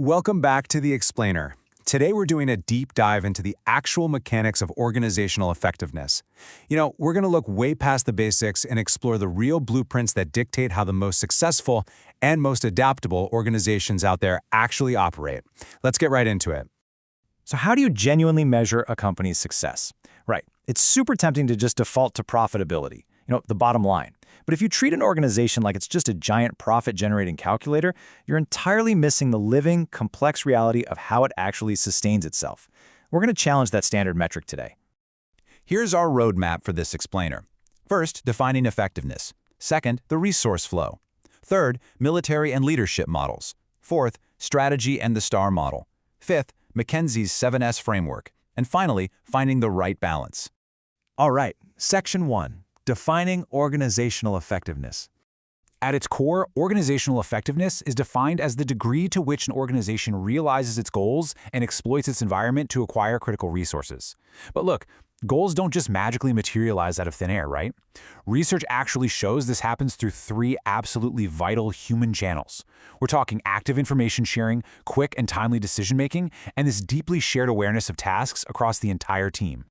Welcome back to The Explainer. Today we're doing a deep dive into the actual mechanics of organizational effectiveness. We're going to look way past the basics and explore the real blueprints that dictate how the most successful and most adaptable organizations out there actually operate. Let's get right into it. So how do you genuinely measure a company's success? Right. It's super tempting to just default to profitability, the bottom line. But if you treat an organization like it's just a giant profit-generating calculator, you're entirely missing the living, complex reality of how it actually sustains itself. We're going to challenge that standard metric today. Here's our roadmap for this explainer. First, defining effectiveness. Second, the resource flow. Third, military and leadership models. Fourth, strategy and the STAR model. Fifth, McKinsey's 7S framework. And finally, finding the right balance. All right, Section 1. Defining organizational effectiveness. At its core, organizational effectiveness is defined as the degree to which an organization realizes its goals and exploits its environment to acquire critical resources. But look, goals don't just magically materialize out of thin air, right? Research actually shows this happens through three absolutely vital human channels. We're talking active information sharing, quick and timely decision-making, and this deeply shared awareness of tasks across the entire team.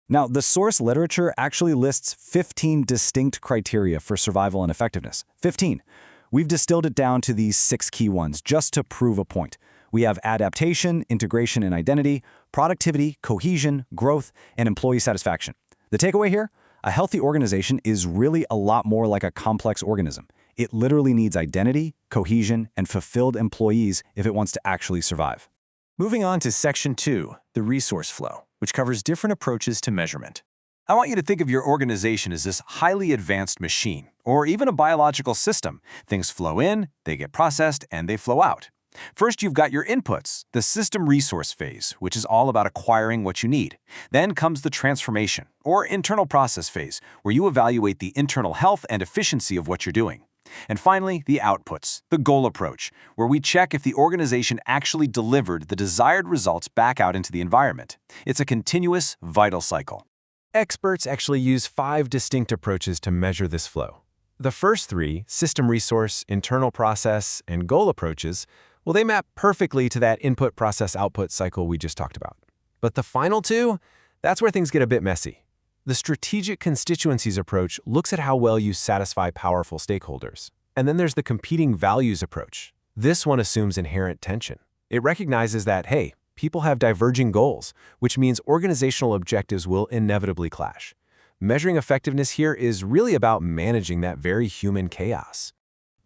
Now, the source literature actually lists 15 distinct criteria for survival and effectiveness. 15. We've distilled it down to these 6 key ones just to prove a point. We have adaptation, integration and identity, productivity, cohesion, growth, and employee satisfaction. The takeaway here? A healthy organization is really a lot more like a complex organism. It literally needs identity, cohesion, and fulfilled employees if it wants to actually survive. Moving on to Section 2, the resource flow, which covers different approaches to measurement. I want you to think of your organization as this highly advanced machine, or even a biological system. Things flow in, they get processed, and they flow out. First, you've got your inputs, the system resource phase, which is all about acquiring what you need. Then comes the transformation, or internal process phase, where you evaluate the internal health and efficiency of what you're doing. And finally, the outputs, the goal approach, where we check if the organization actually delivered the desired results back out into the environment. It's a continuous, vital cycle. Experts actually use 5 distinct approaches to measure this flow. The first 3, system resource, internal process, and goal approaches, well, they map perfectly to that input process output cycle we just talked about. But the final 2, that's where things get a bit messy. The strategic constituencies approach looks at how well you satisfy powerful stakeholders. And then there's the competing values approach. This one assumes inherent tension. It recognizes that, hey, people have diverging goals, which means organizational objectives will inevitably clash. Measuring effectiveness here is really about managing that very human chaos.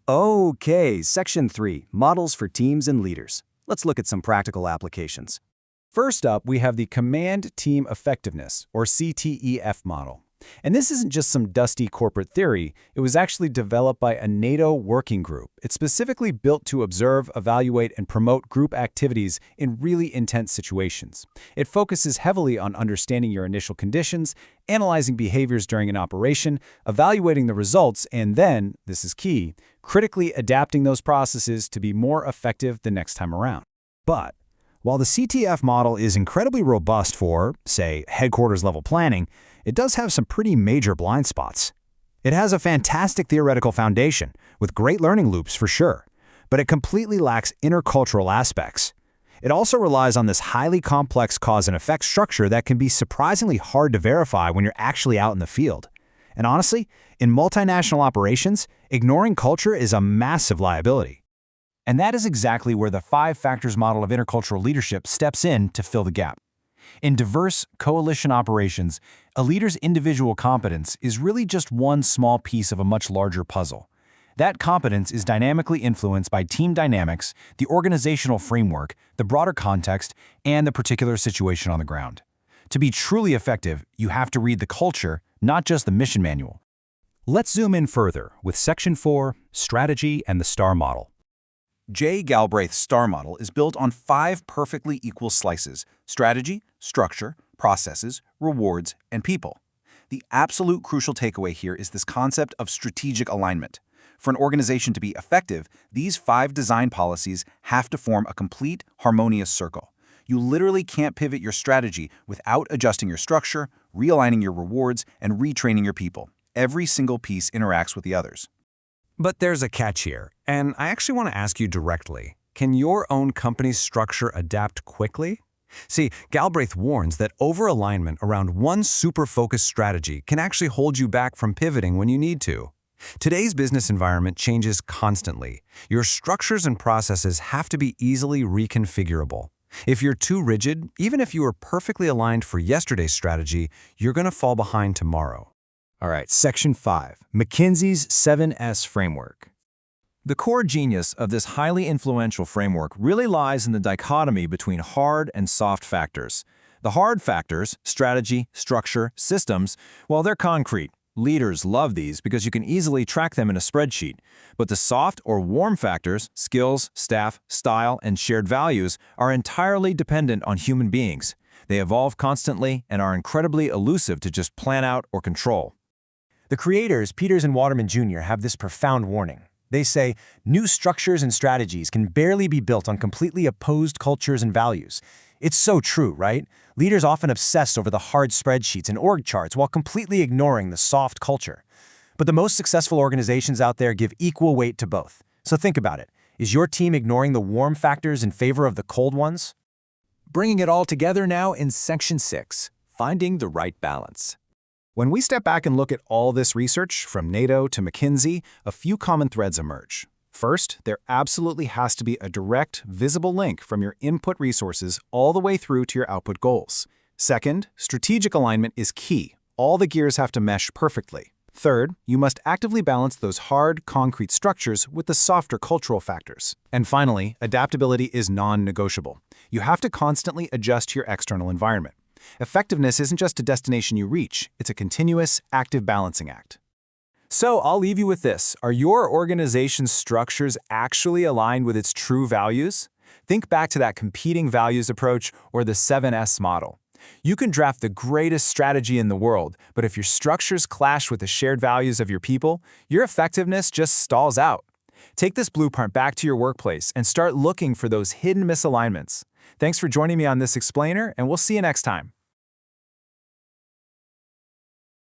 Okay, Section 3, models for teams and leaders. Let's look at some practical applications. First up, we have the Command Team Effectiveness, or CTEF model. And this isn't just some dusty corporate theory. It was actually developed by a NATO working group. It's specifically built to observe, evaluate, and promote group activities in really intense situations. It focuses heavily on understanding your initial conditions, analyzing behaviors during an operation, evaluating the results, and then, this is key, critically adapting those processes to be more effective the next time around. But while the CTF model is incredibly robust for, say, headquarters-level planning, it does have some pretty major blind spots. It has a fantastic theoretical foundation, with great learning loops for sure, but it completely lacks intercultural aspects. It also relies on this highly complex cause and effect structure that can be surprisingly hard to verify when you're actually out in the field. And honestly, in multinational operations, ignoring culture is a massive liability. And that is exactly where the 5 factors model of intercultural leadership steps in to fill the gap. In diverse coalition operations, a leader's individual competence is really just one small piece of a much larger puzzle. That competence is dynamically influenced by team dynamics, the organizational framework, the broader context, and the particular situation on the ground. To be truly effective, you have to read the culture, not just the mission manual. Let's zoom in further with Section 4, Strategy and the STAR model. J. Galbraith's STAR model is built on 5 perfectly equal slices: strategy, structure, processes, rewards, and people. The absolute crucial takeaway here is this concept of strategic alignment. For an organization to be effective, these 5 design policies have to form a complete, harmonious circle. You literally can't pivot your strategy without adjusting your structure, realigning your rewards, and retraining your people. Every single piece interacts with the others. But there's a catch here, and I actually want to ask you directly. Can your own company's structure adapt quickly? See, Galbraith warns that over-alignment around one super-focused strategy can actually hold you back from pivoting when you need to. Today's business environment changes constantly. Your structures and processes have to be easily reconfigurable. If you're too rigid, even if you are perfectly aligned for yesterday's strategy, you're going to fall behind tomorrow. All right, Section 5, McKinsey's 7S Framework. The core genius of this highly influential framework really lies in the dichotomy between hard and soft factors. The hard factors, strategy, structure, systems, well, they're concrete. Leaders love these because you can easily track them in a spreadsheet. But the soft or warm factors, skills, staff, style, and shared values, are entirely dependent on human beings. They evolve constantly and are incredibly elusive to just plan out or control. The creators, Peters and Waterman Jr., have this profound warning. They say, new structures and strategies can barely be built on completely opposed cultures and values. It's so true, right? Leaders often obsess over the hard spreadsheets and org charts while completely ignoring the soft culture. But the most successful organizations out there give equal weight to both. So think about it. Is your team ignoring the warm factors in favor of the cold ones? Bringing it all together now in Section 6, Finding the Right Balance. When we step back and look at all this research, from NATO to McKinsey, a few common threads emerge. First, there absolutely has to be a direct, visible link from your input resources all the way through to your output goals. Second, strategic alignment is key. All the gears have to mesh perfectly. Third, you must actively balance those hard, concrete structures with the softer cultural factors. And finally, adaptability is non-negotiable. You have to constantly adjust to your external environment. Effectiveness isn't just a destination you reach, it's a continuous, active balancing act. So I'll leave you with this. Are your organization's structures actually aligned with its true values? Think back to that competing values approach or the 7S model. You can draft the greatest strategy in the world, but if your structures clash with the shared values of your people, your effectiveness just stalls out. Take this blueprint back to your workplace and start looking for those hidden misalignments. Thanks for joining me on this explainer, and we'll see you next time.